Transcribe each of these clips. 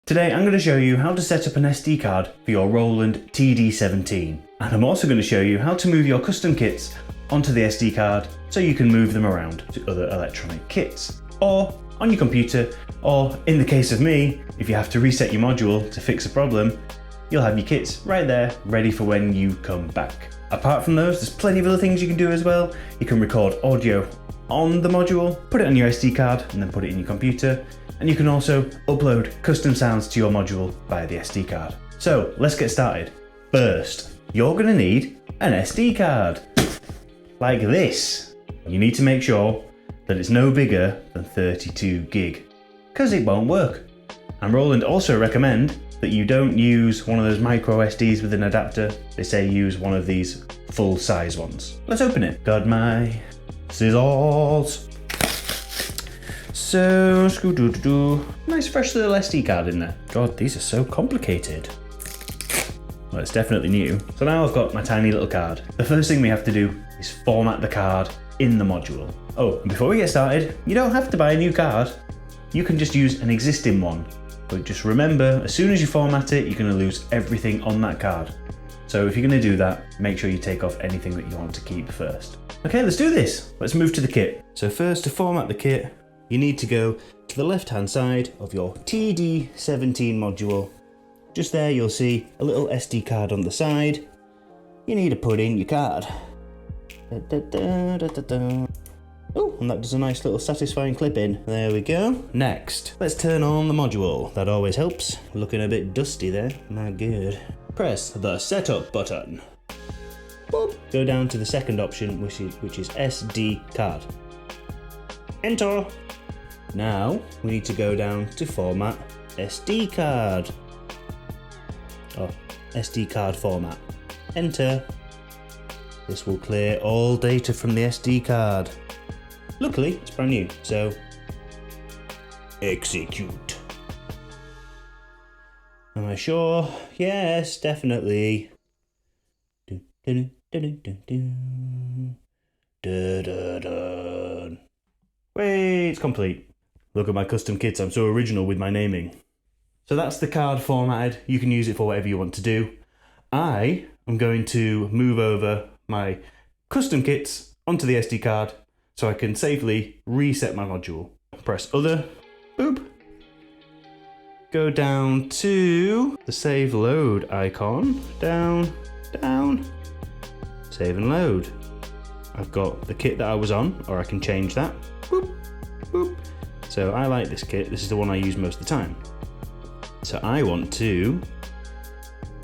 Today I'm going to show you how to set up an SD card for your Roland TD17. And I'm also going to show you how to move your custom kits onto the SD card so you can move them around to other electronic kits. Or on your computer, or in the case of me, if you have to reset your module to fix a problem, you'll have your kits right there ready for when you come back. Apart from those, there's plenty of other things you can do as well. You can record audio on the module, put it on your SD card, and then put it in your computer. And you can also upload custom sounds to your module via the SD card. So let's get started. First, you're going to need an SD card. Like this. You need to make sure that it's no bigger than 32 gig, because it won't work. And Roland also recommend that you don't use one of those micro SDs with an adapter. They say use one of these full size ones. Let's open it. Got my scissors. So, nice fresh little SD card in there. God, these are so complicated. Well, it's definitely new. So now I've got my tiny little card. The first thing we have to do is format the card in the module. Oh, and before we get started, you don't have to buy a new card. You can just use an existing one. But just remember, as soon as you format it, you're going to lose everything on that card. So if you're going to do that, make sure you take off anything that you want to keep first. Okay, let's do this. Let's move to the kit. So first, to format the kit, you need to go to the left-hand side of your TD17 module. Just there, you'll see a little SD card on the side. You need to put in your card. Oh, and that does a nice little satisfying clip in. There we go. Next, let's turn on the module. That always helps. Looking a bit dusty there. Not good. Press the setup button. Boop. Go down to the second option, which is SD card. Enter. Now we need to go down to format SD card. Oh, SD card format. Enter. This will clear all data from the SD card. Luckily, it's brand new, so execute. Am I sure? Yes, definitely. Wait, it's complete. Look at my custom kits, I'm so original with my naming. So that's the card formatted. You can use it for whatever you want to do. I am going to move over my custom kits onto the SD card so I can safely reset my module. Press other, boop. Go down to the save load icon, down, save and load. I've got the kit that I was on, or I can change that, boop, boop. So I like this kit, this is the one I use most of the time. So I want to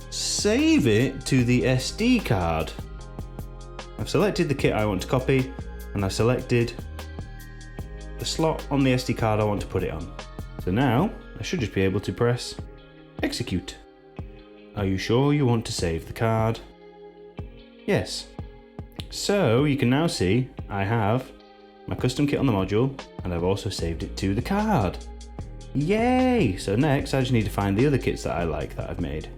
save it to the SD card. I've selected the kit I want to copy, and I've selected the slot on the SD card I want to put it on. So now I should just be able to press execute. Are you sure you want to save the card? Yes. So you can now see I have my custom kit on the module, and I've also saved it to the card. Yay! So next I just need to find the other kits that I like that I've made.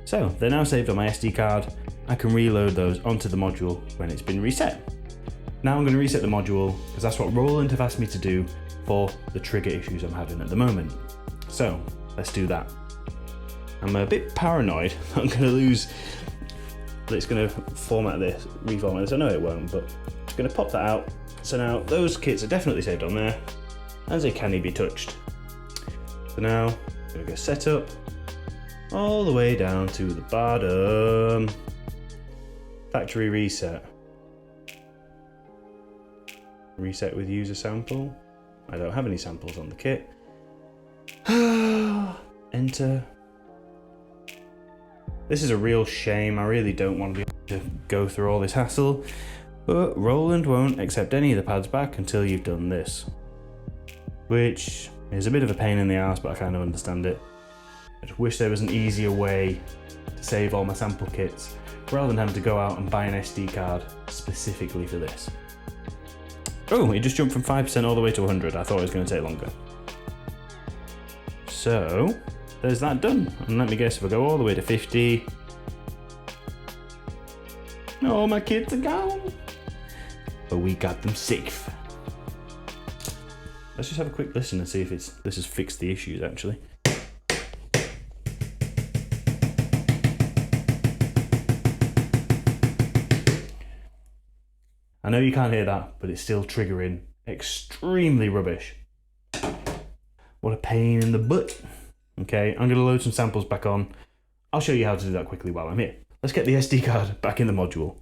So they're now saved on my SD card. I can reload those onto the module when it's been reset. Now I'm going to reset the module because that's what Roland have asked me to do for the trigger issues I'm having at the moment. So let's do that. I'm a bit paranoid that I'm going to lose, that it's going to reformat this. I know it won't, but it's going to pop that out. So now those kits are definitely saved on there, as they can be touched. So now I'm going to go setup all the way down to the bottom. Factory reset. Reset with user sample. I don't have any samples on the kit. Enter. This is a real shame. I really don't want to be able to go through all this hassle, but Roland won't accept any of the pads back until you've done this, which is a bit of a pain in the ass, but I kind of understand it. I just wish there was an easier way to save all my sample kits rather than having to go out and buy an SD card specifically for this. Oh, it just jumped from 5% all the way to 100. I thought it was going to take longer. So there's that done. And let me guess, if I go all the way to 50, oh, my kits are gone. But we got them safe. Let's just have a quick listen and see if this has fixed the issues actually. know you can't hear that, but it's still triggering extremely rubbish. What a pain in the butt. Okay, I'm gonna load some samples back on. I'll show you how to do that quickly while I'm here. Let's get the SD card back in the module.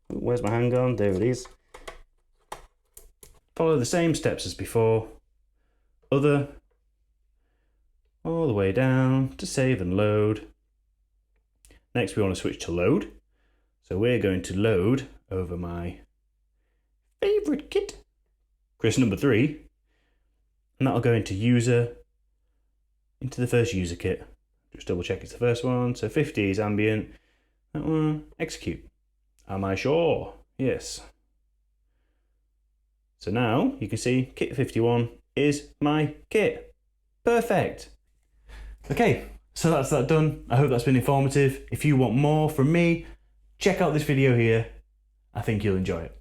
Where's my hand gone? There it is. Follow the same steps as before. Other, all the way down to save and load. Next we want to switch to load. So we're going to load over my favourite kit, Chris number 3. And that'll go into user, into the first user kit. Just double check it's the first one. So 50 is ambient. That one, execute. Am I sure? Yes. So now you can see kit 51 is my kit. Perfect. Okay, so that's that done. I hope that's been informative. If you want more from me, check out this video here. I think you'll enjoy it.